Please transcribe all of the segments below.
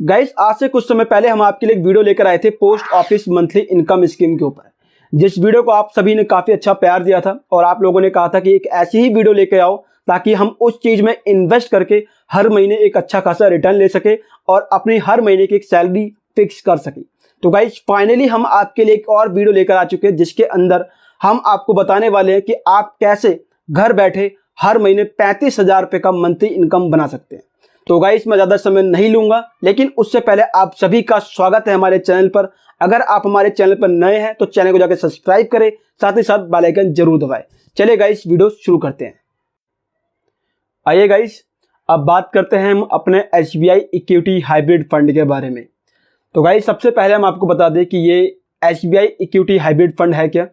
Guys आज से कुछ समय पहले हम आपके लिए एक वीडियो लेकर आए थे post office monthly income scheme के ऊपर, जिस वीडियो को आप सभी ने काफ़ी अच्छा प्यार दिया था और आप लोगों ने कहा था कि एक ऐसी ही वीडियो लेकर आओ ताकि हम उस चीज़ में इन्वेस्ट करके हर महीने एक अच्छा खासा रिटर्न ले सके और अपनी हर महीने की एक सैलरी फिक्स कर सके। तो गाइस फाइनली हम आपके लिए एक और वीडियो लेकर आ चुके हैं जिसके अंदर हम आपको बताने वाले हैं कि आप कैसे घर बैठे हर महीने 35,000 रुपये का मंथली इनकम बना सकते हैं। तो गाइस मैं ज़्यादा समय नहीं लूँगा, लेकिन उससे पहले आप सभी का स्वागत है हमारे चैनल पर। अगर आप हमारे चैनल पर नए हैं तो चैनल को जाकर सब्सक्राइब करें, साथ ही साथ बेल आइकन जरूर दबाएं। चलिए गाइस वीडियो शुरू करते हैं। आइए गाइस अब बात करते हैं हम अपने SBI इक्विटी हाइब्रिड फंड के बारे में। तो गाइस सबसे पहले हम आपको बता दें कि ये SBI इक्विटी हाइब्रिड फंड है क्या।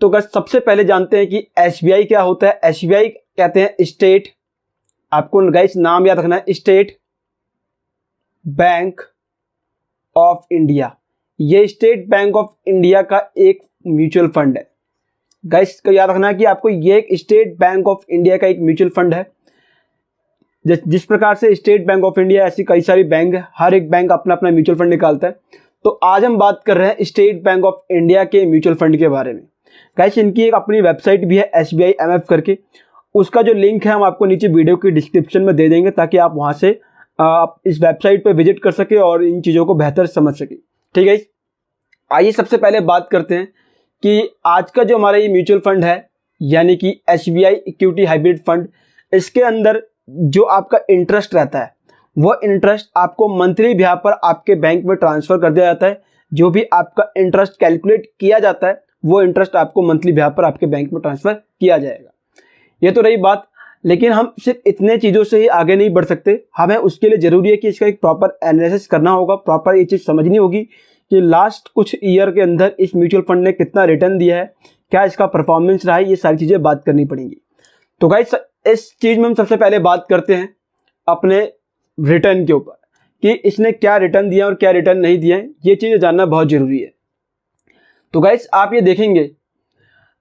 तो गाइस सबसे पहले जानते हैं कि SBI क्या होता है। SBI कहते हैं स्टेट, आपको गाइस नाम याद रखना है, स्टेट बैंक ऑफ इंडिया। ये स्टेट बैंक ऑफ इंडिया का एक म्यूचुअल फंड है। गाइस को याद रखना है कि आपको ये एक स्टेट बैंक ऑफ इंडिया का एक म्यूचुअल फंड है। जिस प्रकार से स्टेट बैंक ऑफ इंडिया ऐसी कई सारी बैंक है, हर एक बैंक अपना अपना म्यूचुअल फंड निकालता है। तो आज हम बात कर रहे हैं स्टेट बैंक ऑफ इंडिया के म्यूचुअल फंड के बारे में। गाइस इनकी एक अपनी वेबसाइट भी है SBI MF करके, उसका जो लिंक है हम आपको नीचे वीडियो के डिस्क्रिप्शन में दे देंगे ताकि आप वहां से आप इस वेबसाइट पर विजिट कर सके और इन चीज़ों को बेहतर समझ सके। ठीक है, आइए सबसे पहले बात करते हैं कि आज का जो हमारा ये म्यूचुअल फंड है यानी कि SBI इक्विटी हाइब्रिड फंड, इसके अंदर जो आपका इंटरेस्ट रहता है वो इंटरेस्ट आपको मंथली ब्याज पर आपके बैंक में ट्रांसफ़र कर दिया जाता है। जो भी आपका इंटरेस्ट कैलकुलेट किया जाता है वो इंटरेस्ट आपको मंथली ब्याज पर आपके बैंक में ट्रांसफ़र किया जाएगा। ये तो रही बात, लेकिन हम सिर्फ इतने चीज़ों से ही आगे नहीं बढ़ सकते। हमें उसके लिए ज़रूरी है कि इसका एक प्रॉपर एनालिसिस करना होगा, प्रॉपर ये चीज़ समझनी होगी कि लास्ट कुछ ईयर के अंदर इस म्यूचुअल फंड ने कितना रिटर्न दिया है, क्या इसका परफॉर्मेंस रहा है, ये सारी चीज़ें बात करनी पड़ेंगी। तो गाइस इस चीज़ में हम सबसे पहले बात करते हैं अपने रिटर्न के ऊपर कि इसने क्या रिटर्न दिया और क्या रिटर्न नहीं दिया है, ये चीज़ें जानना बहुत ज़रूरी है। तो गाइस आप ये देखेंगे,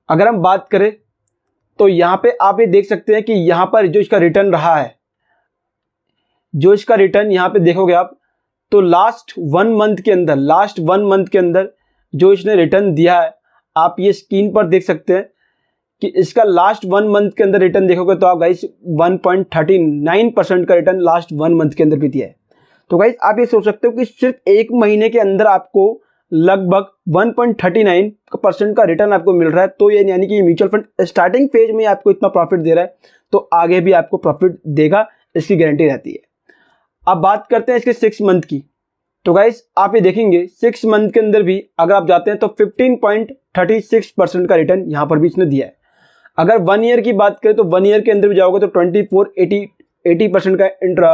अगर हम बात करें तो यहाँ पे आप ये देख सकते हैं कि यहाँ पर जो इसका रिटर्न रहा है, जो इसका रिटर्न यहाँ पे देखोगे आप तो लास्ट वन मंथ के अंदर जो इसने रिटर्न दिया है, आप ये स्क्रीन पर देख सकते हैं कि इसका लास्ट 1 मंथ के अंदर रिटर्न देखोगे तो आप गाइस 1.39% का रिटर्न लास्ट 1 मंथ के अंदर भी दिया है। तो गाइस आप ये सोच सकते हो कि सिर्फ एक महीने के अंदर आपको लगभग 1.39% का रिटर्न आपको मिल रहा है। तो ये यानी कि म्यूचुअल फंड स्टार्टिंग फेज में आपको इतना प्रॉफिट दे रहा है तो आगे भी आपको प्रॉफिट देगा, इसकी गारंटी रहती है। अब बात करते हैं इसके 6 मंथ की। तो गाइस आप ये देखेंगे 6 मंथ के अंदर भी अगर आप जाते हैं तो 15.36% का रिटर्न यहाँ पर भी इसने दिया है। अगर 1 ईयर की बात करें तो 1 ईयर के अंदर भी जाओगे तो 80% का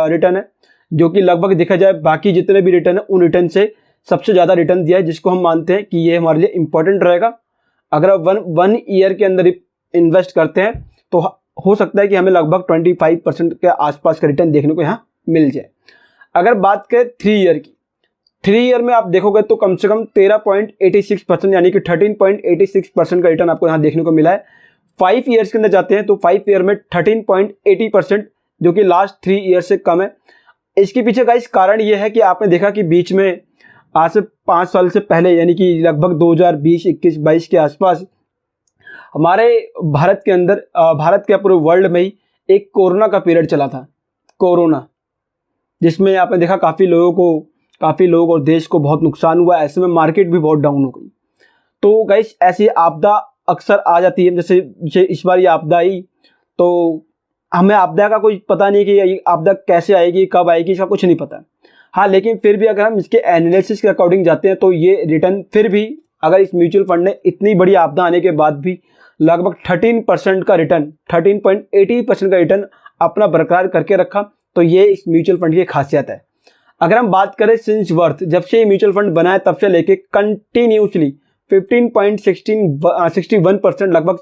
रिटर्न है, जो कि लगभग देखा जाए बाकी जितने भी रिटर्न है उन रिटर्न से सबसे ज़्यादा रिटर्न दिया है, जिसको हम मानते हैं कि ये हमारे लिए इंपॉर्टेंट रहेगा। अगर आप 1 ईयर के अंदर इन्वेस्ट करते हैं तो हो सकता है कि हमें लगभग 25% के आसपास का रिटर्न देखने को यहाँ मिल जाए। अगर बात करें 3 ईयर की, 3 ईयर में आप देखोगे तो कम से कम 13.86% यानी कि 13.86% का रिटर्न आपको यहाँ देखने को मिला है। 5 ईयर्स के अंदर जाते हैं तो 5 ईयर में 13.80%, जो कि लास्ट 3 ईयर से कम है। इसके पीछे का इस कारण ये है कि आपने देखा कि बीच में आज से 5 साल से पहले यानी कि लगभग 2020, 21, 22 के आसपास हमारे भारत के अंदर, भारत के पूरे वर्ल्ड में ही एक कोरोना का पीरियड चला था, कोरोना, जिसमें आपने देखा काफ़ी लोगों और देश को बहुत नुकसान हुआ। ऐसे में मार्केट भी बहुत डाउन हो गई। तो गाइस ऐसी आपदा अक्सर आ जाती है, जैसे इस बार ये आपदा आई तो हमें आपदा का कोई पता नहीं कि ये आपदा कैसे आएगी, कब आएगी, इसका कुछ नहीं पता। हाँ, लेकिन फिर भी अगर हम इसके एनालिसिस के अकॉर्डिंग जाते हैं तो ये रिटर्न फिर भी, अगर इस म्यूचुअल फंड ने इतनी बड़ी आपदा आने के बाद भी लगभग 13% का रिटर्न, 13.80% का रिटर्न अपना बरकरार करके रखा, तो ये इस म्यूचुअल फंड की खासियत है। अगर हम बात करें सिंस बर्थ, जब से ये म्यूचुअल फंड बना है तब से लेके कंटिन्यूसली 15.61% लगभग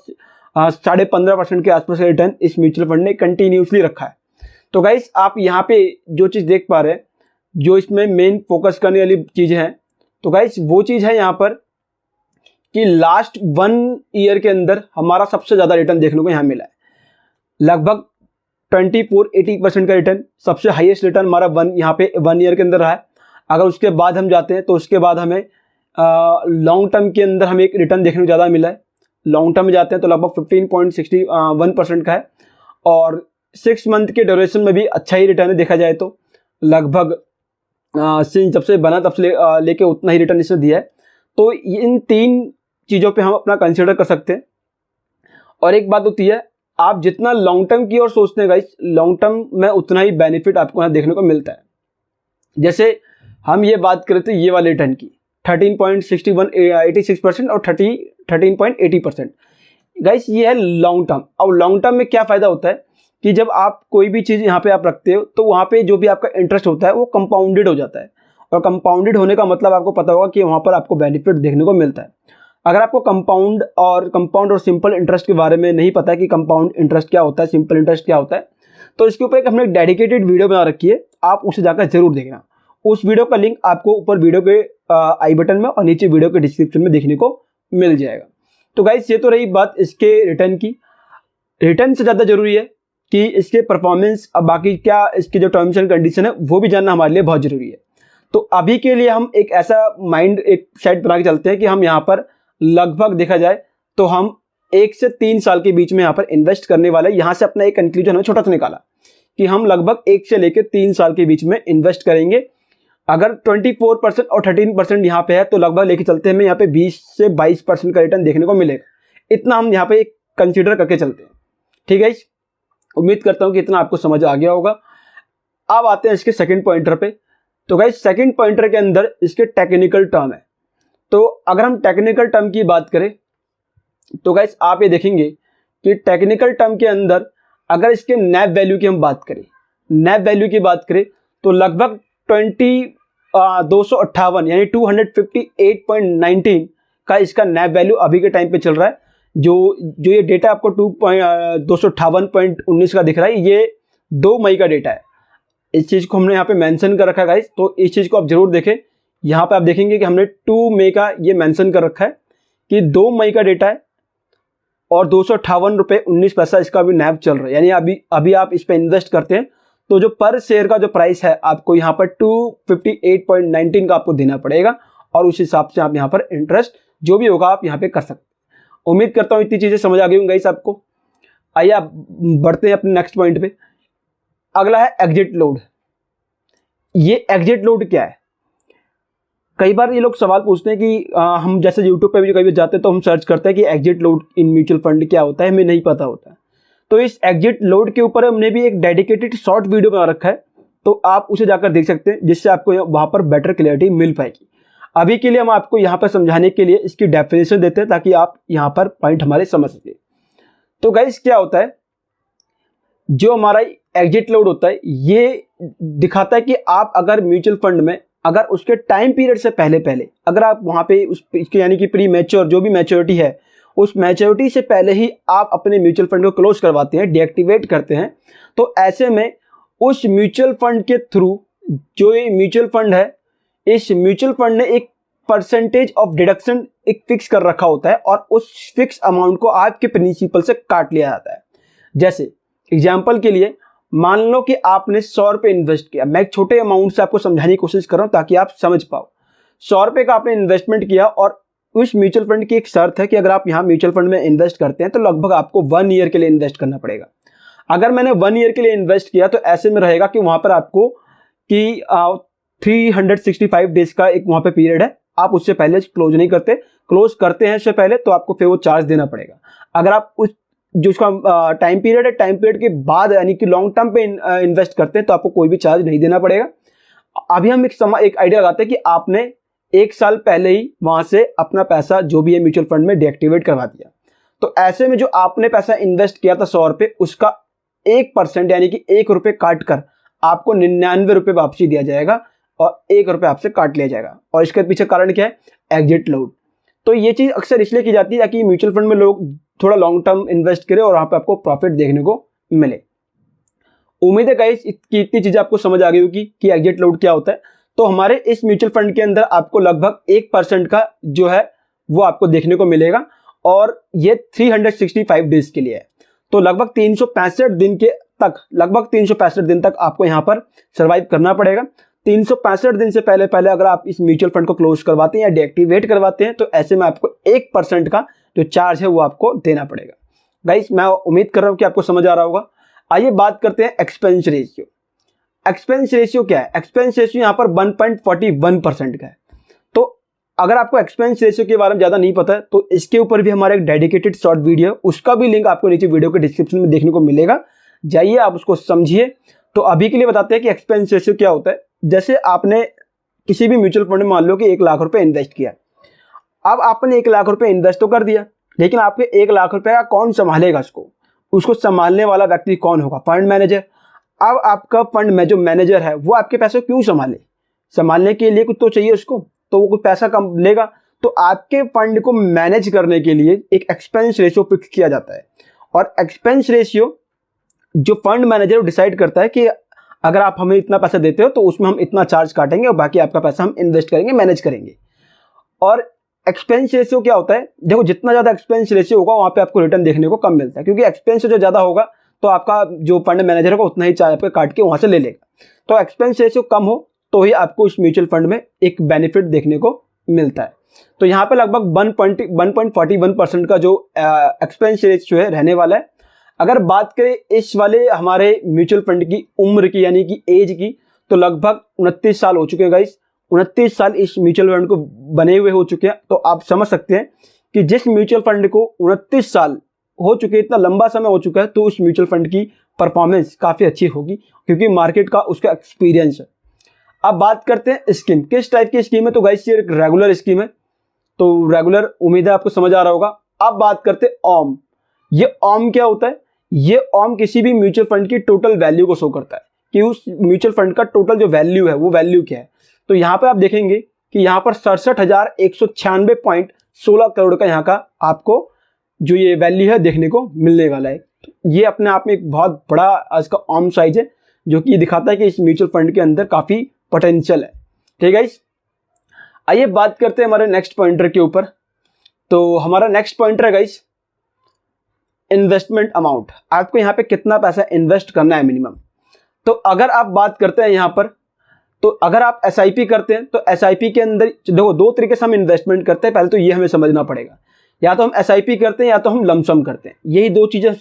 15.5% के आसपास का रिटर्न इस म्यूचुअल फंड ने कंटिन्यूसली रखा है। तो गाइस आप यहाँ पे जो चीज़ देख पा रहे हैं, जो इसमें मेन फोकस करने वाली चीज़ें हैं, तो गाइस वो चीज़ है यहाँ पर कि लास्ट 1 ईयर के अंदर हमारा सबसे ज़्यादा रिटर्न देखने को यहाँ मिला है। लगभग 24-80% का रिटर्न, सबसे हाईएस्ट रिटर्न हमारा यहाँ पे 1 ईयर के अंदर रहा है। अगर उसके बाद हम जाते हैं तो उसके बाद हमें लॉन्ग टर्म के अंदर हमें एक रिटर्न देखने को ज़्यादा मिला है। लॉन्ग टर्म में जाते हैं तो लगभग 15.61% का है, और 6 मंथ के ड्यूरेशन में भी अच्छा ही रिटर्न है देखा जाए तो। लगभग जब से बना तब से लेके उतना ही रिटर्न इसने दिया है। तो इन 3 चीज़ों पे हम अपना कंसिडर कर सकते हैं। और एक बात होती है, आप जितना लॉन्ग टर्म की ओर सोचते हैं गाइस, लॉन्ग टर्म में उतना ही बेनिफिट आपको यहाँ देखने को मिलता है। जैसे हम ये बात कर रहे थे ये वाले रिटर्न की 13.86% और 13.80%। गाइस ये है लॉन्ग टर्म। अब लॉन्ग टर्म में क्या फ़ायदा होता है कि जब आप कोई भी चीज़ यहाँ पे आप रखते हो तो वहाँ पे जो भी आपका इंटरेस्ट होता है वो कंपाउंडेड हो जाता है। और कंपाउंडेड होने का मतलब आपको पता होगा कि वहाँ पर आपको बेनिफिट देखने को मिलता है। अगर आपको कंपाउंड और सिंपल इंटरेस्ट के बारे में नहीं पता है कि कंपाउंड इंटरेस्ट क्या होता है, सिंपल इंटरेस्ट क्या होता है, तो इसके ऊपर एक हमने डेडिकेटेड वीडियो बना रखी है, आप उसे जाकर जरूर देखना। उस वीडियो का लिंक आपको ऊपर वीडियो के आई बटन में और नीचे वीडियो के डिस्क्रिप्शन में देखने को मिल जाएगा। तो गाइस ये तो रही बात इसके रिटर्न की। रिटर्न से ज़्यादा जरूरी है कि इसके परफॉर्मेंस, अब बाकी क्या इसके जो टर्म्स एंड कंडीशन है वो भी जानना हमारे लिए बहुत जरूरी है। तो अभी के लिए हम एक ऐसा एक सेट बना के चलते हैं कि हम यहाँ पर लगभग देखा जाए तो हम 1 से 3 साल के बीच में यहाँ पर इन्वेस्ट करने वाले। यहाँ से अपना एक कंक्लूजन हमें छोटा सा निकाला कि हम लगभग 1 से लेकर 3 साल के बीच में इन्वेस्ट करेंगे। अगर 24% और 13% यहाँ पे है तो लगभग लेके चलते हैं हमें यहाँ पे 20 से 22% का रिटर्न देखने को मिलेगा। इतना हम यहाँ पे कंसीडर करके चलते हैं। ठीक है, उम्मीद करता हूँ कि इतना आपको समझ आ गया होगा। अब आते हैं इसके सेकंड पॉइंटर पे। तो गाइस सेकंड पॉइंटर के अंदर इसके टेक्निकल टर्म है। तो अगर हम टेक्निकल टर्म की बात करें तो गाइस आप ये देखेंगे कि टेक्निकल टर्म के अंदर अगर इसके नैव वैल्यू की हम बात करें, नैव वैल्यू की बात करें तो लगभग 258 यानी 258.19 का इसका नैव वैल्यू अभी के टाइम पे चल रहा है। जो ये डेटा आपको 258.19 का दिख रहा है, ये 2 मई का डेटा है। इस चीज़ को हमने यहाँ पे मेंशन कर रखा है गाइस, तो इस चीज़ को आप जरूर देखें। यहाँ पे आप देखेंगे कि हमने 2 मई का ये मेंशन कर रखा है कि 2 मई का डेटा है और 258.19 इसका भी नैव चल रहा है। यानी अभी आप इस पर इन्वेस्ट करते हैं तो जो पर शेयर का जो प्राइस है आपको यहाँ पर 258.19 का आपको देना पड़ेगा, और उस हिसाब से आप यहाँ पर इंटरेस्ट जो भी होगा आप यहाँ पे कर सकते हैं। उम्मीद करता हूँ इतनी चीज़ें समझ आ गई होंगी गाइस आपको। आइए आप बढ़ते हैं अपने नेक्स्ट पॉइंट पे। अगला है एग्जिट लोड। ये एग्जिट लोड क्या है? कई बार ये लोग सवाल पूछते हैं कि हम जैसे यूट्यूब पे भी कभी जाते हैं तो हम सर्च करते हैं कि exit load in mutual fund क्या होता है, हमें नहीं पता होता है। तो इस एग्जिट लोड के ऊपर हमने भी एक डेडिकेटेड शॉर्ट वीडियो बना रखा है, तो आप उसे जाकर देख सकते हैं, जिससे आपको वहाँ पर बेटर क्लैरिटी मिल पाएगी। अभी के लिए हम आपको यहाँ पर समझाने के लिए इसकी डेफिनेशन देते हैं ताकि आप यहाँ पर पॉइंट हमारे समझ सकें। तो गाइस क्या होता है, जो हमारा एग्जिट लोड होता है ये दिखाता है कि आप अगर म्यूचुअल फंड में अगर उसके टाइम पीरियड से पहले अगर आप वहाँ पे इसके यानी कि प्री मैच्योर जो भी मैच्योरिटी है उस मैच्योरिटी से पहले ही आप अपने म्यूचुअल फंड को क्लोज करवाते हैं, डीएक्टिवेट करते हैं, तो ऐसे में उस म्यूचुअल फंड के थ्रू जो ये म्यूचुअल फंड है, इस म्यूचुअल फंड ने एक परसेंटेज ऑफ डिडक्शन एक फिक्स कर रखा होता है और उस फिक्स अमाउंट को आपके प्रिंसिपल से काट लिया जाता है। जैसे एग्जाम्पल के लिए मान लो कि आपने 100 रुपये इन्वेस्ट किया। मैं एक छोटे अमाउंट से आपको समझाने की कोशिश कर रहा हूँ ताकि आप समझ पाओ। 100 रुपये का आपने इन्वेस्टमेंट किया और उस म्यूचुअल फंड की एक शर्त है कि अगर आप यहाँ म्यूचुअल फंड में इन्वेस्ट करते हैं तो लगभग आपको 1 ईयर के लिए इन्वेस्ट करना पड़ेगा। अगर मैंने 1 ईयर के लिए इन्वेस्ट किया तो ऐसे में रहेगा कि वहाँ पर आपको कि 365 डेज का एक वहाँ पे पीरियड है, आप उससे पहले क्लोज नहीं करते, क्लोज करते हैं उससे पहले तो आपको फिर वो चार्ज देना पड़ेगा। अगर आप उस जो उसका टाइम पीरियड है, टाइम पीरियड के बाद यानी कि लॉन्ग टर्म पे इन्वेस्ट करते हैं तो आपको कोई भी चार्ज नहीं देना पड़ेगा। अभी हम एक आइडिया लगाते हैं कि आपने 1 साल पहले ही वहां से अपना पैसा जो भी है म्यूचुअल फंड में डीएक्टिवेट करवा दिया, तो ऐसे में जो आपने पैसा इन्वेस्ट किया था 100 रुपये, उसका 1% यानी कि 1 रुपये काट कर आपको 99 रुपये वापसी दिया जाएगा और 1 रुपये आपसे काट लिया जाएगा। और इसके पीछे कारण क्या है? Exit load. तो ये चीज़ अक्सर इसलिए की जाती है ताकि म्यूचुअल फंड में लोग थोड़ा लॉन्ग टर्म इन्वेस्ट करें और वहाँ पे आपको प्रॉफिट देखने को मिले। उम्मीद है गाइस कि इतनी चीज़ें आपको समझ आ गई होगी कि एग्जिट लोड क्या होता है। तो हमारे इस म्यूचुअल फंड के अंदर आपको लगभग 1% का जो है वो आपको देखने को मिलेगा और ये 365 डेज के लिए है। तो लगभग 365 दिन के तक लगभग 365 दिन तक आपको यहाँ पर सर्वाइव करना पड़ेगा। 365 दिन से पहले पहले अगर आप इस म्यूचुअल फंड को क्लोज करवाते हैं या डीएक्टिवेट करवाते हैं तो ऐसे में आपको 1% का जो चार्ज है वो आपको देना पड़ेगा। गाइस मैं उम्मीद कर रहा हूँ कि आपको समझ आ रहा होगा। आइए बात करते हैं एक्सपेंस रेशियो। एक्सपेंस रेशियो क्या है? एक्सपेंस रेशियो यहाँ पर 1.41% का है। तो अगर आपको एक्सपेंस रेशियो के बारे में ज़्यादा नहीं पता है तो इसके ऊपर भी हमारा एक डेडिकेटेड शॉर्ट वीडियो है, उसका भी लिंक आपको नीचे वीडियो के डिस्क्रिप्शन में देखने को मिलेगा, जाइए आप उसको समझिए। तो अभी के लिए बताते हैं कि एक्सपेंस रेशियो क्या होता है। जैसे आपने किसी भी म्यूचुअल फंड में मान लो कि 1 लाख रुपए इन्वेस्ट किया, अब आपने 1 लाख रुपए इन्वेस्ट तो कर दिया, लेकिन आपके 1 लाख रुपए का कौन संभालेगा? उसको संभालने वाला व्यक्ति कौन होगा? Fund manager. अब आपका फंड में जो मैनेजर है वो आपके पैसे क्यों संभालने के लिए कुछ तो चाहिए उसको, तो वो कुछ पैसा कम लेगा। तो आपके फंड को मैनेज करने के लिए एक एक्सपेंस रेशियो फिक्स किया जाता है, और एक्सपेंस रेशियो जो फंड मैनेजर डिसाइड करता है कि अगर आप हमें इतना पैसा देते हो तो उसमें हम इतना चार्ज काटेंगे और बाकी आपका पैसा हम इन्वेस्ट करेंगे, मैनेज करेंगे। और एक्सपेंस रेशियो क्या होता है? देखो जितना ज़्यादा एक्सपेंस रेशियो होगा वहाँ पे आपको रिटर्न देखने को कम मिलता है, क्योंकि एक्सपेंस जो ज़्यादा होगा तो आपका जो फंड मैनेजर होगा उतना ही चार्ज आपको काट के वहाँ से ले लेगा। तो एक्सपेंस रेशियो कम हो तो ही आपको इस म्यूचुअल फंड में एक बेनिफिट देखने को मिलता है। तो यहाँ पे लगभग 1.41% का जो एक्सपेंस रेशियो है रहने वाला है। अगर बात करें इस वाले हमारे म्यूचुअल फंड की उम्र की यानी कि एज की, तो लगभग 29 साल हो चुके हैं गाइस। 29 साल इस म्यूचुअल फंड को बने हुए हो चुके हैं। तो आप समझ सकते हैं कि जिस म्यूचुअल फंड को 29 साल हो चुके हैं, इतना लंबा समय हो चुका है, तो उस म्यूचुअल फंड की परफॉर्मेंस काफ़ी अच्छी होगी, क्योंकि मार्केट का उसका एक्सपीरियंस है। अब बात करते हैं स्कीम, किस टाइप की स्कीम है। तो गाइस ये एक रेगुलर स्कीम है, तो रेगुलर उम्मीद है आपको समझ आ रहा होगा। अब बात करते हैं ऑम। ये ऑम क्या होता है? ये ऑम किसी भी म्यूचुअल फंड की टोटल वैल्यू को शो करता है कि उस म्यूचुअल फंड का टोटल जो वैल्यू है वो वैल्यू क्या है। तो यहाँ पे आप देखेंगे कि यहाँ पर 67,196.16 करोड़ का यहाँ का आपको जो ये वैल्यू है देखने को मिलने वाला है। तो ये अपने आप में एक बहुत बड़ा आज का ऑम साइज है, जो कि दिखाता है कि इस म्यूचुअल फंड के अंदर काफ़ी पोटेंशियल है। ठीक है गाइस, आइए बात करते हैं हमारे नेक्स्ट पॉइंटर के ऊपर। तो हमारा नेक्स्ट पॉइंटर है गाइस इन्वेस्टमेंट अमाउंट। आपको यहाँ पे कितना पैसा इन्वेस्ट करना है मिनिमम। तो अगर आप बात करते हैं यहाँ पर, तो अगर आप एसआईपी करते हैं तो एसआईपी के अंदर देखो 2 तरीके से हम इन्वेस्टमेंट करते हैं। पहले तो ये हमें समझना पड़ेगा, या तो हम एसआईपी करते हैं या तो हम लमसम करते हैं। यही 2 चीज़ें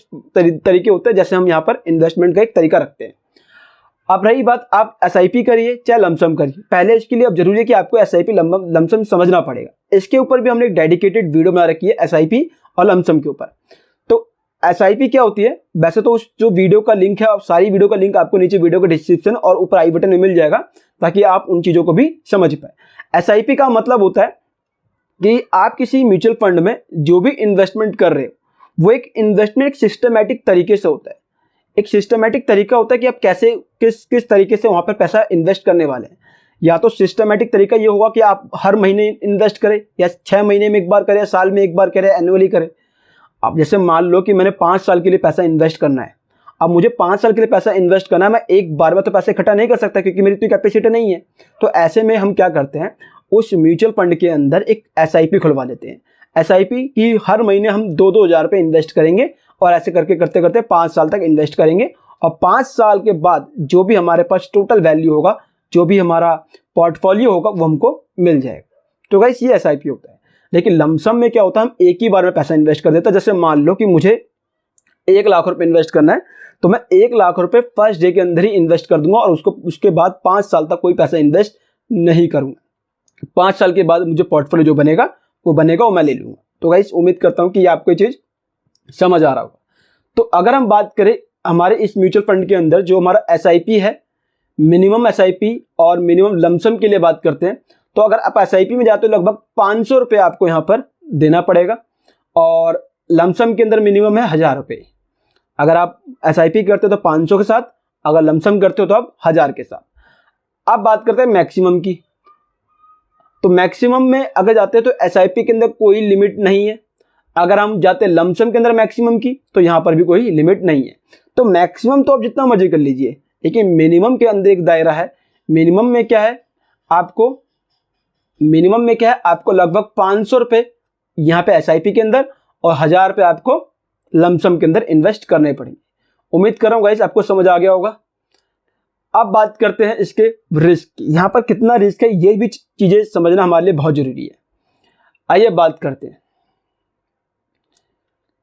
तरीके होते हैं जैसे हम यहाँ पर इन्वेस्टमेंट का एक तरीका रखते हैं। अब रही बात, आप एसआईपी करिए चाहे लमसम करिए, पहले इसके लिए अब जरूरी है कि आपको एसआईपी लमसम समझना पड़ेगा। इसके ऊपर भी हमने एक डेडिकेटेड वीडियो बना रखी है एसआईपी और लमसम के ऊपर। तो एसआईपी क्या होती है? वैसे तो उस जो वीडियो का लिंक है, सारी वीडियो का लिंक आपको नीचे वीडियो के डिस्क्रिप्शन और ऊपर आई बटन में मिल जाएगा, ताकि आप उन चीज़ों को भी समझ पाए। एसआईपी का मतलब होता है कि आप किसी म्यूचुअल फंड में जो भी इन्वेस्टमेंट कर रहे हो वो एक इन्वेस्टमेंट सिस्टमैटिक तरीके से होता है। एक सिस्टमैटिक तरीका होता है कि आप कैसे किस तरीके से वहाँ पर पैसा इन्वेस्ट करने वाले हैं। या तो सिस्टमैटिक तरीका ये होगा कि आप हर महीने इन्वेस्ट करें, या 6 महीने में एक बार करें, साल में एक बार करें, एनुअली करें। अब जैसे मान लो कि मैंने 5 साल के लिए पैसा इन्वेस्ट करना है। अब मुझे 5 साल के लिए पैसा इन्वेस्ट करना है, मैं एक बार में तो पैसे इकट्ठा नहीं कर सकता क्योंकि मेरी तो कैपेसिटी नहीं है। तो ऐसे में हम क्या करते हैं, उस म्यूचुअल फंड के अंदर एक एसआईपी खुलवा लेते हैं। एसआईपी की हर महीने हम 2-2 हज़ार रुपये इन्वेस्ट करेंगे, और ऐसे करके करते करते 5 साल तक इन्वेस्ट करेंगे, और 5 साल के बाद जो भी हमारे पास टोटल वैल्यू होगा, जो भी हमारा पोर्टफोलियो होगा, वो हमको मिल जाएगा। तो गाइस ये एसआईपी होता है। लेकिन लमसम में क्या होता है, हम एक ही बार में पैसा इन्वेस्ट कर देते हैं। जैसे मान लो कि मुझे 1 लाख रुपए इन्वेस्ट करना है, तो मैं 1 लाख रुपए फर्स्ट डे के अंदर ही इन्वेस्ट कर दूंगा, और उसके बाद 5 साल तक कोई पैसा इन्वेस्ट नहीं करूंगा। 5 साल के बाद मुझे पोर्टफोलियो जो बनेगा वो मैं ले लूंगा। तो गाइस उम्मीद करता हूँ कि ये आपको ये चीज़ समझ आ रहा होगा। तो अगर हम बात करें हमारे इस म्यूचुअल फंड के अंदर जो हमारा एसआईपी है, मिनिमम एसआईपी और मिनिमम लमसम के लिए बात करते हैं, तो अगर आप एसआईपी में जाते हो लगभग 500 रुपये आपको यहाँ पर देना पड़ेगा, और लमसम के अंदर मिनिमम है 1000 रुपये। अगर आप एसआईपी करते हो तो 500 के साथ, अगर लमसम करते हो तो आप 1000 के साथ। अब बात करते हैं मैक्सिमम की। तो मैक्सिमम में अगर जाते हैं तो एसआईपी के अंदर कोई लिमिट नहीं है। अगर हम जाते हैं लमसम के अंदर मैक्सिमम की, तो यहाँ पर भी कोई लिमिट नहीं है। तो मैक्सिमम तो आप जितना मर्जी कर लीजिए, लेकिन मिनिमम के अंदर एक दायरा है। मिनिमम में क्या है, आपको लगभग 500 रुपये यहाँ पे एसआईपी के अंदर और 1000 रुपये आपको लमसम के अंदर इन्वेस्ट करने पड़ेंगे। उम्मीद कर रहा हूँ गाइस आपको समझ आ गया होगा। अब बात करते हैं इसके रिस्क की। यहाँ पर कितना रिस्क है ये भी चीज़ें समझना हमारे लिए बहुत जरूरी है। आइए बात करते हैं।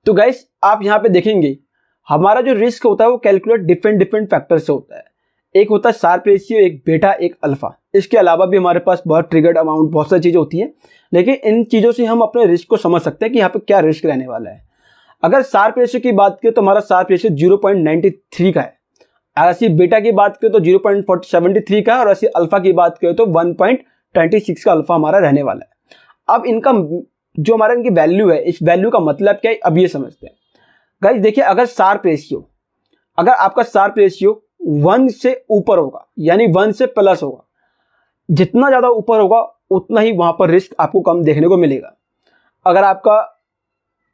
तो गाइस आप यहाँ पे देखेंगे हमारा जो रिस्क होता है वो कैलकुलेट डिफरेंट फैक्टर से होता है। एक होता है शार्प रेशियो, एक बीटा, एक अल्फा। इसके अलावा भी हमारे पास बहुत ट्रिगर्ड अमाउंट, बहुत सारी चीज़ें होती हैं, लेकिन इन चीज़ों से हम अपने रिस्क को समझ सकते हैं कि यहाँ पे क्या रिस्क रहने वाला है। अगर शार्प रेशियो की बात करें तो हमारा शार्प रेशियो 0.93 का है। ऐसी बीटा की बात करें तो 0.73 का है, और ऐसी अल्फा की बात करें तो 1.26 का अल्फा हमारा रहने वाला है। अब इनका जो हमारा इनकी वैल्यू है, इस वैल्यू का मतलब क्या है अब ये समझते हैं। गाइस देखिए, अगर आपका शार्प रेशियो 1 से ऊपर होगा, यानी 1 से प्लस होगा, जितना ज़्यादा ऊपर होगा उतना ही वहाँ पर रिस्क आपको कम देखने को मिलेगा। अगर आपका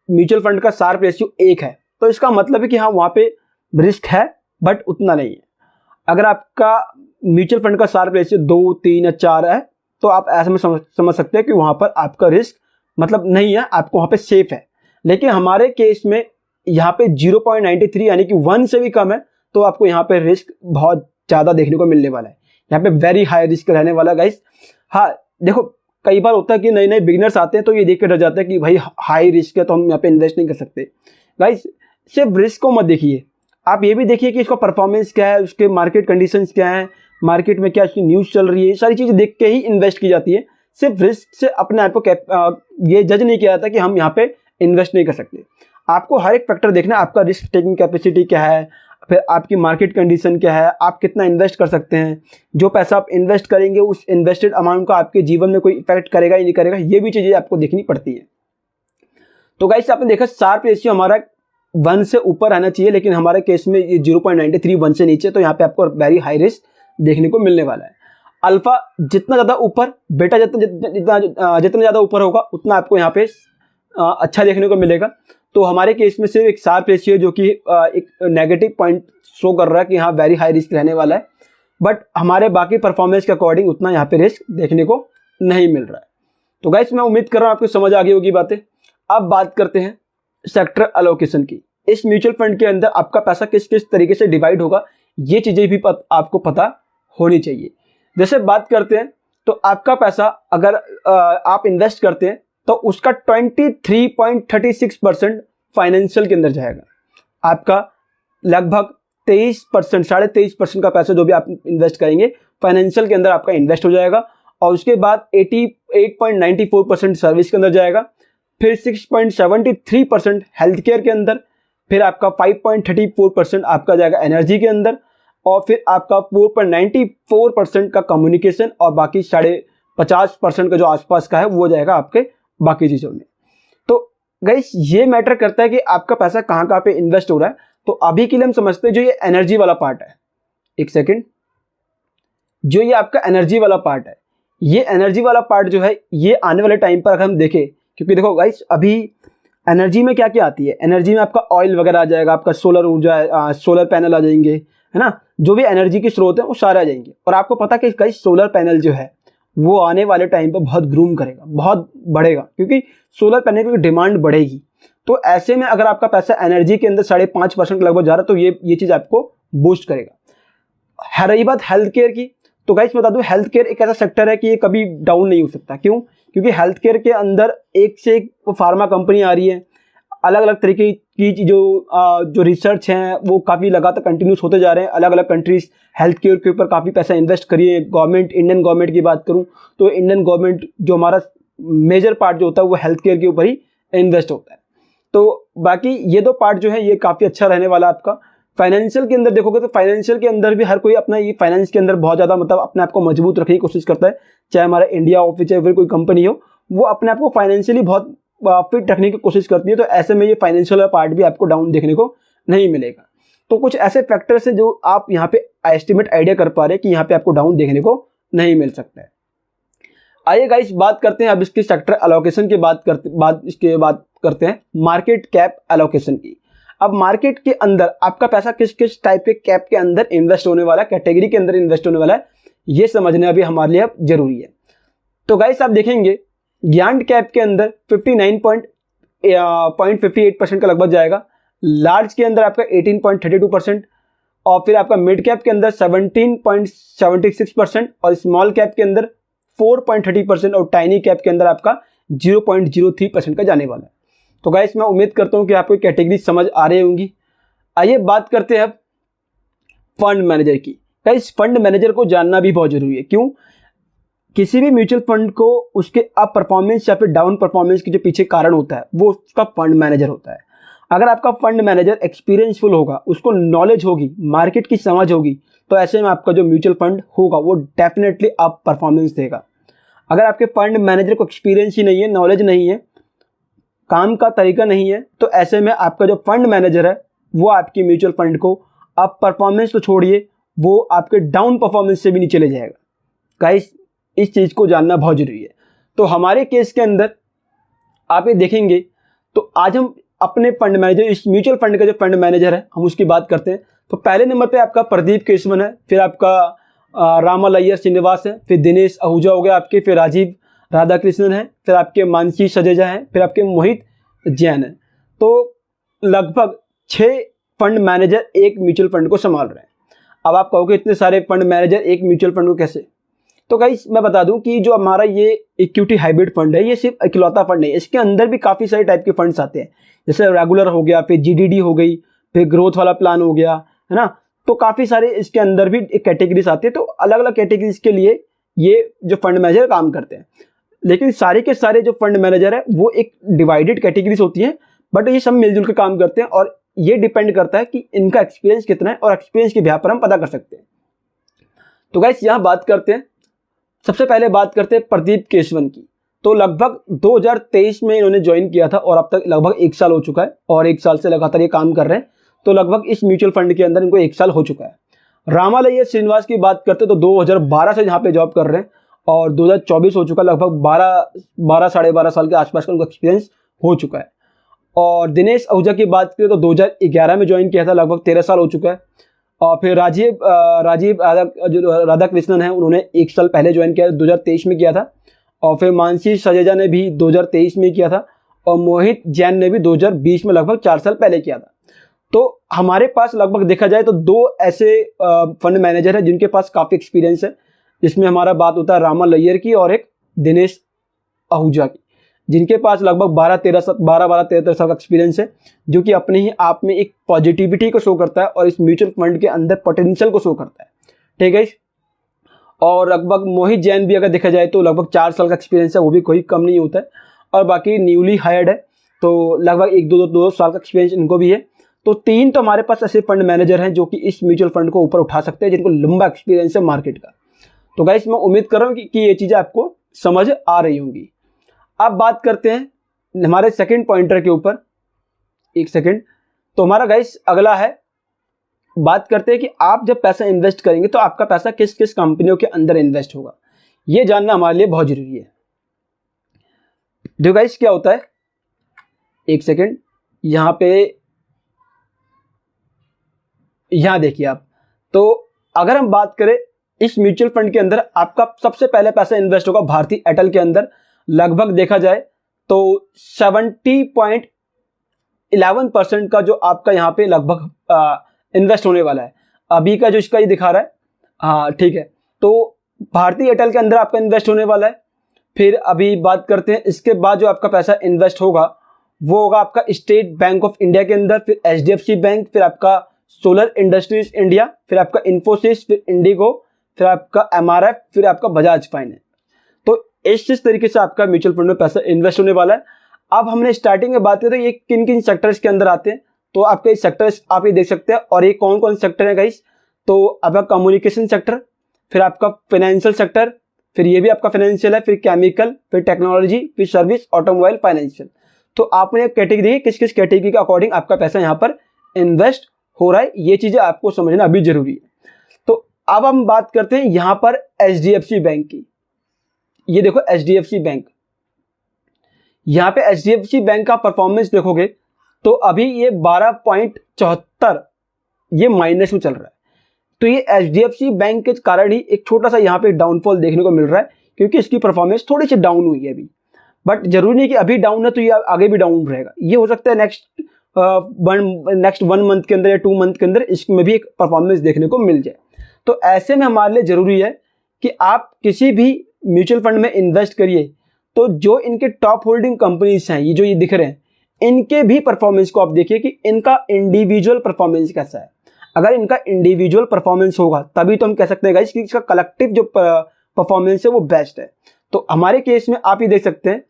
म्यूचुअल फंड का शार्प रेशियो 1 है तो इसका मतलब है कि हाँ वहाँ पे रिस्क है बट उतना नहीं है। अगर आपका म्यूचुअल फंड का शार्प रेशियो 2, 3 या 4 है तो आप ऐसे में समझ सकते हैं कि वहाँ पर आपका रिस्क मतलब नहीं है, आपको वहाँ पे सेफ है। लेकिन हमारे केस में यहाँ पे 0.93 यानी कि 1 से भी कम है तो आपको यहाँ पे रिस्क बहुत ज़्यादा देखने को मिलने वाला है। यहाँ पे वेरी हाई रिस्क रहने वाला गाइस। हाँ देखो, कई बार होता है कि नए नए बिगिनर्स आते हैं तो ये देख कर डर जाते हैं कि भाई हाई रिस्क है तो हम यहाँ पे इन्वेस्ट नहीं कर सकते। गाइस सिर्फ रिस्क को मत देखिए, आप ये भी देखिए कि इसका परफॉर्मेंस क्या है, उसके मार्केट कंडीशंस क्या है, मार्केट में क्या इसकी न्यूज़ चल रही है, ये सारी चीज़ें देख के ही इन्वेस्ट की जाती है। सिर्फ रिस्क से अपने आप को ये जज नहीं किया जाता कि हम यहाँ पे इन्वेस्ट नहीं कर सकते। आपको हर एक फैक्टर देखना है, आपका रिस्क टेकिंग कैपेसिटी क्या है, फिर आपकी मार्केट कंडीशन क्या है, आप कितना इन्वेस्ट कर सकते हैं, जो पैसा आप इन्वेस्ट करेंगे उस इन्वेस्टेड अमाउंट का आपके जीवन में कोई इफेक्ट करेगा या नहीं करेगा, ये भी चीज़ें आपको देखनी पड़ती है। तो गाइस आपने देखा शार्प रेशियो हमारा 1 से ऊपर रहना चाहिए, लेकिन हमारे केस में ये 0.93 1 से नीचे, तो यहाँ पे आपको वेरी हाई रिस्क देखने को मिलने वाला है। अल्फा जितना ज़्यादा ऊपर, बेटा जितना ज़्यादा ऊपर होगा उतना आपको यहाँ पे अच्छा देखने को मिलेगा। तो हमारे केस में सिर्फ एक शार्प रेशियो जो कि एक नेगेटिव पॉइंट शो कर रहा है कि हाँ वेरी हाई रिस्क रहने वाला है, बट हमारे बाकी परफॉर्मेंस के अकॉर्डिंग उतना यहाँ पे रिस्क देखने को नहीं मिल रहा है। तो गाइस मैं उम्मीद कर रहा हूँ आपको समझ आ गई होगी बातें। अब बात करते हैं सेक्टर एलोकेशन की। इस म्यूचुअल फंड के अंदर आपका पैसा किस किस तरीके से डिवाइड होगा, ये चीज़ें भी आपको पता होनी चाहिए। जैसे बात करते हैं तो आपका पैसा अगर आप इन्वेस्ट करते हैं तो उसका 23.36% फाइनेंशियल के अंदर जाएगा। आपका लगभग 23%, 23.5% का पैसा जो भी आप इन्वेस्ट करेंगे फाइनेंशियल के अंदर आपका इन्वेस्ट हो जाएगा, और उसके बाद 88.94% सर्विस के अंदर जाएगा, फिर 6.73% हेल्थ केयर के अंदर, फिर आपका 5.34% आपका जाएगा एनर्जी के अंदर, और फिर आपका 4.94% का कम्युनिकेशन, और बाकी 50.50% का जो आसपास का है वो जाएगा आपके बाकी चीज़ों में। तो गाइस ये मैटर करता है कि आपका पैसा कहाँ कहाँ पे इन्वेस्ट हो रहा है। तो अभी के लिए हम समझते हैं जो ये एनर्जी वाला पार्ट है, एक सेकेंड, जो ये आपका एनर्जी वाला पार्ट है, ये एनर्जी वाला पार्ट जो है ये आने वाले टाइम पर अगर हम देखें, क्योंकि देखो गाइस अभी एनर्जी में क्या क्या आती है, एनर्जी में आपका ऑयल वगैरह आ जाएगा, आपका सोलर ऊर्जा, सोलर पैनल आ जाएंगे, है ना, जो भी एनर्जी के स्रोत हैं वो सारे आ जाएंगे। और आपको पता कि गाइस सोलर पैनल जो है वो आने वाले टाइम पर बहुत ग्रूम करेगा, बहुत बढ़ेगा, क्योंकि सोलर पैनल की डिमांड बढ़ेगी। तो ऐसे में अगर आपका पैसा एनर्जी के अंदर 5.5% लगभग जा रहा है तो ये चीज़ आपको बूस्ट करेगा। रही बात हेल्थ केयर की, तो गाइस बता दूं हेल्थ केयर एक ऐसा सेक्टर है कि ये कभी डाउन नहीं हो सकता। क्यों? क्योंकि हेल्थ केयर के अंदर एक से एक फार्मा कंपनी आ रही है, अलग अलग तरीके की जो रिसर्च हैं वो काफ़ी लगातार कंटिन्यूस होते जा रहे हैं। अलग अलग कंट्रीज हेल्थ केयर के ऊपर काफ़ी पैसा इन्वेस्ट करिए। गवर्नमेंट, इंडियन गवर्नमेंट की बात करूं तो इंडियन गवर्नमेंट जो हमारा मेजर पार्ट जो होता है वो हेल्थ केयर के ऊपर ही इन्वेस्ट होता है। तो बाकी ये दो पार्ट जो है ये काफ़ी अच्छा रहने वाला है आपका। फाइनेंशियल के अंदर देखोगे तो फाइनेंशियल के अंदर भी हर कोई अपना ये फाइनेंस के अंदर बहुत ज़्यादा मतलब अपने आप को मजबूत रखने की कोशिश करता है। चाहे हमारा इंडिया ऑफिस, चाहे फिर कोई कंपनी हो, वो अपने आप को फाइनेंशियली बहुत फिट रखने की कोशिश करती है। तो ऐसे में ये फाइनेंशियल पार्ट भी आपको डाउन देखने को नहीं मिलेगा। तो कुछ ऐसे फैक्टर्स हैं जो आप यहाँ पे एस्टिमेट आइडिया कर पा रहे हैं कि यहाँ पे आपको डाउन देखने को नहीं मिल सकता है। आइए गाइस बात करते हैं अब इसकी सेक्टर एलोकेशन की बात करते हैं मार्केट कैप एलोकेशन की। अब मार्केट के अंदर आपका पैसा किस किस टाइप के कैप के अंदर इन्वेस्ट होने वाला है, कैटेगरी के अंदर इन्वेस्ट होने वाला है, ये समझना अभी हमारे लिए अब जरूरी है। तो गाइस आप देखेंगे ग्यांड कैप के अंदर 59.58% का लगभग जाएगा। लार्ज के अंदर आपका 18.32%, और फिर आपका मिड कैप के अंदर 17.76% और स्मॉल कैप के अंदर 4.30% और टाइनी कैप के अंदर आपका 0.03% का जाने वाला है। तो गाइस मैं उम्मीद करता हूँ कि आपको कैटेगरी समझ आ रही होंगी। आइए बात करते हैं अब फंड मैनेजर की। गाइस फंड मैनेजर को जानना भी बहुत जरूरी है। क्यों? किसी भी म्यूचुअल फंड को उसके अप परफॉर्मेंस या फिर डाउन परफॉर्मेंस के जो पीछे कारण होता है वो उसका फंड मैनेजर होता है। अगर आपका फंड मैनेजर एक्सपीरियंसफुल होगा, उसको नॉलेज होगी, मार्केट की समझ होगी, तो ऐसे में आपका जो म्यूचुअल फंड होगा वो डेफिनेटली अप परफॉर्मेंस देगा। अगर आपके फंड मैनेजर को एक्सपीरियंस ही नहीं है, नॉलेज नहीं है, काम का तरीका नहीं है, तो ऐसे में आपका जो फंड मैनेजर है वो आपकी म्यूचुअल फंड को अप परफॉर्मेंस तो छोड़िए, वो आपके डाउन परफॉर्मेंस से भी नीचे ले जाएगा। गाइस इस चीज़ को जानना बहुत जरूरी है। तो हमारे केस के अंदर आप ये देखेंगे, तो आज हम अपने फंड मैनेजर, इस म्यूचुअल फंड का जो फंड मैनेजर है हम उसकी बात करते हैं। तो पहले नंबर पे आपका प्रदीप केशवन है, फिर आपका रामल अय्यर श्रीनिवास है, फिर दिनेश आहूजा हो गया आपके, फिर राजीव राधाकृष्णन है, फिर आपके मानसी सजेजा है, फिर आपके मोहित जैन है। तो लगभग 6 फंड मैनेजर एक म्यूचुअल फंड को संभाल रहे हैं। अब आप कहोगे इतने सारे फंड मैनेजर एक म्यूचुअल फंड को कैसे? तो गाइस मैं बता दूं कि जो हमारा ये इक्विटी हाइब्रिड फंड है ये सिर्फ इकलौता फंड नहीं है, इसके अंदर भी काफ़ी सारे टाइप के फंड्स आते हैं। जैसे रेगुलर हो गया, फिर जीडीडी हो गई, फिर ग्रोथ वाला प्लान हो गया, है ना। तो काफ़ी सारे इसके अंदर भी कैटेगरीज आती है। तो अलग अलग कैटेगरीज के लिए ये जो फंड मैनेजर काम करते हैं। लेकिन सारे के सारे जो फंड मैनेजर है वो एक डिवाइडेड कैटेगरीज होती हैं, बट ये सब मिलजुल के काम करते हैं और ये डिपेंड करता है कि इनका एक्सपीरियंस कितना है, और एक्सपीरियंस के बिहाफ पर हम पता कर सकते हैं। तो गाइस यहाँ बात करते हैं, सबसे पहले बात करते हैं प्रदीप केशवन की। तो लगभग 2023 में इन्होंने ज्वाइन किया था और अब तक लगभग 1 साल हो चुका है और 1 साल से लगातार ये काम कर रहे हैं। तो लगभग इस म्यूचुअल फंड के अंदर इनको 1 साल हो चुका है। रामल अय्यर श्रीनिवास की बात करते तो 2012 से यहाँ पे जॉब कर रहे हैं और 2024 हो चुका, लगभग 12 साढ़े 12 साल के आसपास का उनका एक्सपीरियंस हो चुका है। और दिनेश आहूजा की बात करें तो 2011 में ज्वाइन किया था, लगभग 13 साल हो चुका है। और फिर राजीव राधाकृष्णन है, उन्होंने 1 साल पहले ज्वाइन किया, 2023 में किया था। और फिर मानसी सजेजा ने भी 2023 में किया था और मोहित जैन ने भी 2020 में लगभग 4 साल पहले किया था। तो हमारे पास लगभग देखा जाए तो 2 ऐसे फंड मैनेजर हैं जिनके पास काफ़ी एक्सपीरियंस है, जिसमें हमारा बात होता है रामल अय्यर की और एक दिनेश आहूजा की, जिनके पास लगभग 12-13 साल का एक्सपीरियंस है, जो कि अपने ही आप में एक पॉजिटिविटी को शो करता है और इस म्यूचुअल फंड के अंदर पोटेंशियल को शो करता है। ठीक है। और लगभग मोहित जैन भी अगर देखा जाए तो लगभग 4 साल का एक्सपीरियंस है, वो भी कोई कम नहीं होता है। और बाकी न्यूली हायर्ड है तो लगभग 1-2 साल का एक्सपीरियंस इनको भी है। तो 3 तो हमारे पास ऐसे फंड मैनेजर हैं जो कि इस म्यूचुअल फंड को ऊपर उठा सकते हैं, जिनको लंबा एक्सपीरियंस है मार्केट का। तो गाइस मैं उम्मीद कर रहा हूँ कि ये चीज़ें आपको समझ आ रही होंगी। अब बात करते हैं हमारे सेकंड पॉइंटर के ऊपर। 1 सेकंड। तो हमारा गाइस अगला है, बात करते हैं कि आप जब पैसा इन्वेस्ट करेंगे तो आपका पैसा किस किस कंपनियों के अंदर इन्वेस्ट होगा, ये जानना हमारे लिए बहुत जरूरी है। देखो गाइस क्या होता है, 1 सेकंड, यहाँ देखिए आप। तो अगर हम बात करें इस म्यूचुअल फंड के अंदर, आपका सबसे पहले पैसा इन्वेस्ट होगा भारतीय एयरटेल के अंदर। लगभग देखा जाए तो 70.11% का जो आपका यहाँ पे लगभग इन्वेस्ट होने वाला है। अभी का जो इसका ये दिखा रहा है, हाँ ठीक है। तो भारतीय एयरटेल के अंदर आपका इन्वेस्ट होने वाला है। फिर अभी बात करते हैं इसके बाद जो आपका पैसा इन्वेस्ट होगा वो होगा आपका स्टेट बैंक ऑफ इंडिया के अंदर, फिर HDFC बैंक, फिर आपका सोलर इंडस्ट्रीज इंडिया, फिर आपका इन्फोसिस, फिर इंडिगो, फिर आपका MRF, फिर आपका बजाज फाइनेंस। तो इस तरीके से आपका म्यूचुअल फंड में पैसा इन्वेस्ट होने वाला है। अब हमने स्टार्टिंग में बात की तो ये किन किन सेक्टर्स के अंदर आते हैं, तो आपके सेक्टर्स आप ये देख सकते हैं। और ये कौन कौन सेक्टर है गाइस, तो आपका कम्युनिकेशन सेक्टर, फिर आपका फाइनेंशियल सेक्टर, फिर ये भी आपका फाइनेंशियल है, फिर केमिकल, फिर टेक्नोलॉजी, फिर सर्विस, ऑटोमोबाइल, फाइनेंशियल। तो आपने कैटेगरी देखी किस किस कैटेगरी के अकॉर्डिंग आपका पैसा यहाँ पर इन्वेस्ट हो रहा है, ये चीज़ें आपको समझना अभी जरूरी है। तो अब हम बात करते हैं यहाँ पर HDFC बैंक की। ये देखो HDFC बैंक, यहाँ पे HDFC बैंक का परफॉर्मेंस देखोगे तो अभी ये 12.74 ये माइनस में चल रहा है। तो ये HDFC बैंक के कारण ही एक छोटा सा यहाँ पे डाउनफॉल देखने को मिल रहा है, क्योंकि इसकी परफॉर्मेंस थोड़ी सी डाउन हुई है अभी। बट जरूरी नहीं कि अभी डाउन है तो ये आगे भी डाउन रहेगा, ये हो सकता है नेक्स्ट नेक्स्ट 1 मंथ के अंदर या 2 मंथ के अंदर इसमें भी एक परफॉर्मेंस देखने को मिल जाए। तो ऐसे में हमारे लिए ज़रूरी है कि आप किसी भी म्यूचुअल फंड में इन्वेस्ट करिए तो जो इनके टॉप होल्डिंग कंपनीज हैं, ये दिख रहे हैं, इनके भी परफॉर्मेंस को आप देखिए कि इनका इंडिविजुअल परफॉर्मेंस कैसा है। अगर इनका इंडिविजुअल परफॉर्मेंस होगा तभी तो हम कह सकते हैं गाइस कि इसका कलेक्टिव जो परफॉर्मेंस है वो बेस्ट है। तो हमारे केस में आप ये देख सकते हैं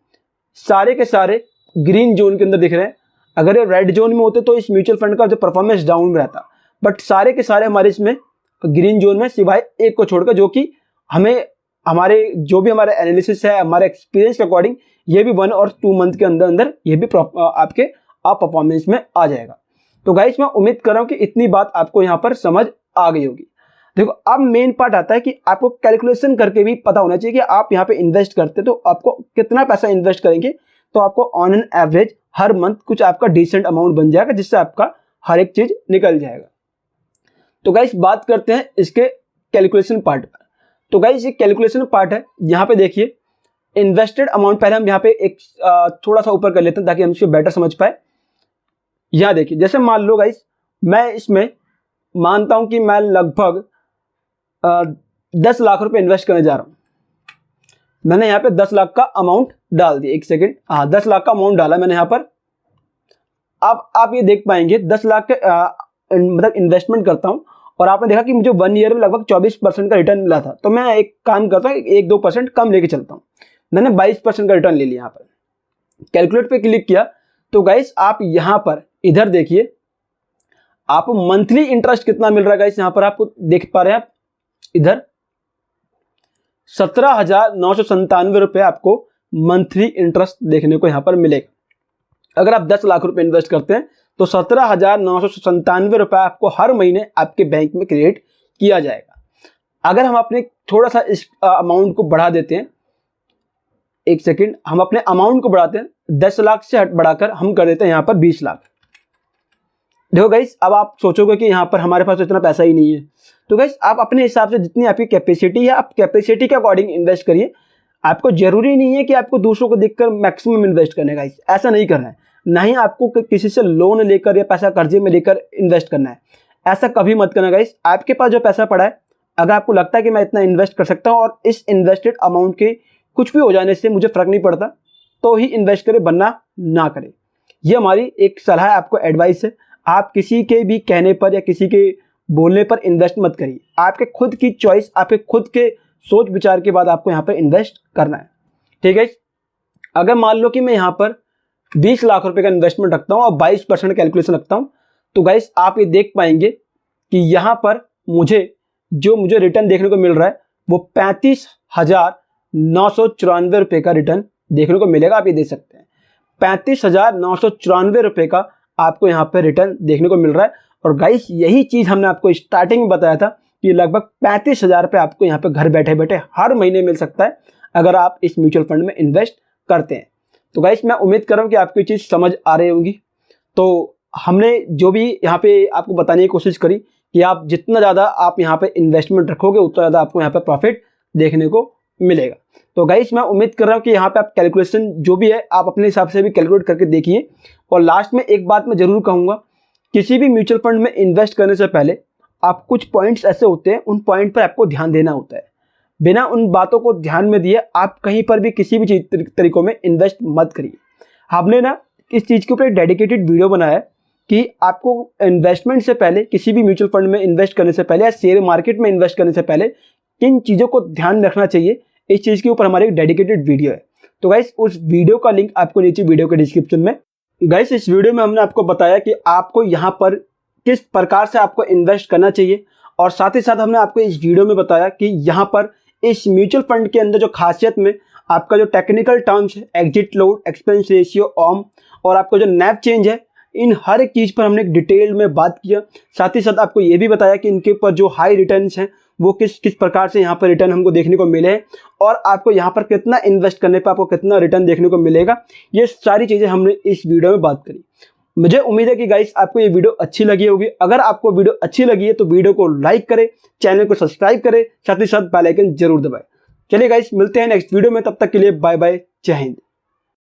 सारे के सारे ग्रीन जोन के अंदर दिख रहे हैं। अगर ये रेड जोन में होते तो इस म्यूचुअल फंड का जो परफॉर्मेंस डाउन में रहता, बट सारे के सारे हमारे इसमें ग्रीन जोन में सिवाय एक को छोड़कर, जो कि हमें हमारे जो भी हमारा एनालिसिस है, हमारे एक्सपीरियंस के अकॉर्डिंग ये भी 1 और 2 मंथ के अंदर अंदर ये भी आपके परफॉर्मेंस में आ जाएगा। तो गाइस मैं उम्मीद कर रहा हूँ कि इतनी बात आपको यहाँ पर समझ आ गई होगी। देखो अब मेन पार्ट आता है कि आपको कैलकुलेशन करके भी पता होना चाहिए कि आप यहाँ पे इन्वेस्ट करते तो आपको कितना पैसा इन्वेस्ट करेंगे तो आपको on an average her month कुछ आपका डिसेंट अमाउंट बन जाएगा, जिससे आपका हर एक चीज निकल जाएगा। तो गाइस बात करते हैं इसके कैलकुलेशन पार्ट पर। तो गाइस ये कैलकुलेशन पार्ट है, यहाँ पे देखिए इन्वेस्टेड अमाउंट, पहले हम यहाँ पे एक थोड़ा सा ऊपर कर लेते हैं ताकि हम इसको बेटर समझ पाए। यहाँ देखिए जैसे मान लो गाइस मैं इसमें मानता हूं कि मैं लगभग 10 लाख रुपए इन्वेस्ट करने जा रहा हूं। मैंने यहाँ पे 10 लाख का अमाउंट डाल दिया, एक सेकेंड, हाँ 10 लाख का अमाउंट डाला मैंने यहाँ पर। अब आप ये देख पाएंगे 10 लाख के मतलब इन्वेस्टमेंट करता हूं और आपने देखा कि मुझे 1 ईयर में लगभग 24% का रिटर्न मिला था। तो मैं एक काम करता हूँ 1-2% कम लेके चलता हूँ, मैंने 22% का रिटर्न ले लिया। यहाँ पर कैलकुलेट पे क्लिक किया तो गाइस आप यहाँ पर इधर देखिए आप मंथली इंटरेस्ट कितना मिल रहा है गाइस, यहाँ पर आपको देख पा रहे हैं आप इधर 17,997 रुपये आपको मंथली इंटरेस्ट देखने को यहाँ पर मिलेगा। अगर आप 10 लाख रुपए इन्वेस्ट करते हैं तो 17,997 रुपये आपको हर महीने आपके बैंक में क्रेडिट किया जाएगा। अगर हम अपने थोड़ा सा इस अमाउंट को बढ़ा देते हैं, एक सेकेंड, हम अपने अमाउंट को बढ़ाते हैं 10 लाख से बढ़ाकर हम कर देते हैं यहाँ पर 20 लाख। देखो गाइस अब आप सोचोगे कि यहाँ पर हमारे पास तो इतना पैसा ही नहीं है, तो गाइस आप अपने हिसाब से जितनी आपकी कैपेसिटी है आप कैपेसिटी के अकॉर्डिंग इन्वेस्ट करिए। आपको जरूरी नहीं है कि आपको दूसरों को देखकर मैक्सिमम इन्वेस्ट करना है गाइस, ऐसा नहीं करना है। ना ही आपको किसी से लोन लेकर या पैसा कर्जे में लेकर इन्वेस्ट करना है, ऐसा कभी मत करना गाइस। आपके पास जो पैसा पड़ा है, अगर आपको लगता है कि मैं इतना इन्वेस्ट कर सकता हूँ और इस इन्वेस्टेड अमाउंट के कुछ भी हो जाने से मुझे फर्क नहीं पड़ता, तो ही इन्वेस्ट करें, वरना ना करें। ये हमारी एक सलाह है, आपको एडवाइस है। आप किसी के भी कहने पर या किसी के बोलने पर इन्वेस्ट मत करिए। आपके खुद की चॉइस, आपके खुद के सोच विचार के बाद आपको यहाँ पर इन्वेस्ट करना है, ठीक है। अगर मान लो कि मैं यहाँ पर 20 लाख रुपए का इन्वेस्टमेंट रखता हूँ और 22% कैलकुलेशन रखता हूँ, तो गाइस आप ये देख पाएंगे कि यहाँ पर मुझे रिटर्न देखने को मिल रहा है वो 35,994 रुपये का रिटर्न देखने को मिलेगा। आप ये देख सकते हैं 35,994 रुपये का आपको यहाँ पे रिटर्न देखने को मिल रहा है। और गाइस यही चीज़ हमने आपको स्टार्टिंग में बताया था कि लगभग 35,000 रुपये आपको यहाँ पे घर बैठे बैठे हर महीने मिल सकता है अगर आप इस म्यूचुअल फंड में इन्वेस्ट करते हैं। तो गाइस मैं उम्मीद कर रहा हूँ कि आपको ये चीज़ समझ आ रही होगी। तो हमने जो भी यहाँ पे आपको बताने की कोशिश करी कि आप जितना ज़्यादा आप यहाँ पे इन्वेस्टमेंट रखोगे उतना ज़्यादा आपको यहाँ पे प्रॉफिट देखने को मिलेगा। तो गाइस मैं उम्मीद कर रहा हूँ कि यहाँ पे आप कैलकुलेशन जो भी है आप अपने हिसाब से भी कैलकुलेट करके देखिए। और लास्ट में एक बात मैं ज़रूर कहूँगा, किसी भी म्यूचुअल फंड में इन्वेस्ट करने से पहले आप कुछ पॉइंट्स ऐसे होते हैं, उन पॉइंट पर आपको ध्यान देना होता है। बिना उन बातों को ध्यान में दिए आप कहीं पर भी किसी भी तरीकों में इन्वेस्ट मत करिए। हमने ना इस चीज़ के ऊपर एक डेडिकेटेड वीडियो बनाया है कि आपको इन्वेस्टमेंट से पहले, किसी भी म्यूचुअल फंड में इन्वेस्ट करने से पहले या शेयर मार्केट में इन्वेस्ट करने से पहले किन चीज़ों को ध्यान में रखना चाहिए, इस चीज़ के ऊपर हमारी एक डेडिकेटेड वीडियो है। तो गाइस उस वीडियो का लिंक आपको नीचे वीडियो के डिस्क्रिप्शन में। गाइस इस वीडियो में हमने आपको बताया कि आपको यहाँ पर किस प्रकार से आपको इन्वेस्ट करना चाहिए, और साथ ही साथ हमने आपको इस वीडियो में बताया कि यहाँ पर इस म्यूचुअल फंड के अंदर जो खासियत में आपका जो टेक्निकल टर्म्स है, exit load, expense ratio, Om, और आपको जो नैव चेंज है, इन हर एक चीज़ पर हमने एक डिटेल में बात किया। साथ ही साथ आपको ये भी बताया कि इनके ऊपर जो हाई रिटर्न्स हैं वो किस किस प्रकार से यहाँ पर रिटर्न हमको देखने को मिले हैं, और आपको यहाँ पर कितना इन्वेस्ट करने पर आपको कितना रिटर्न देखने को मिलेगा। ये सारी चीज़ें हमने इस वीडियो में बात करी। मुझे उम्मीद है कि गाइस आपको ये वीडियो अच्छी लगी होगी। अगर आपको वीडियो अच्छी लगी है तो वीडियो को लाइक करें, चैनल को सब्सक्राइब करें, साथ ही साथ बेल आइकन जरूर दबाएं। चलिए गाइस मिलते हैं नेक्स्ट वीडियो में, तब तक के लिए बाय बाय, जय हिंद।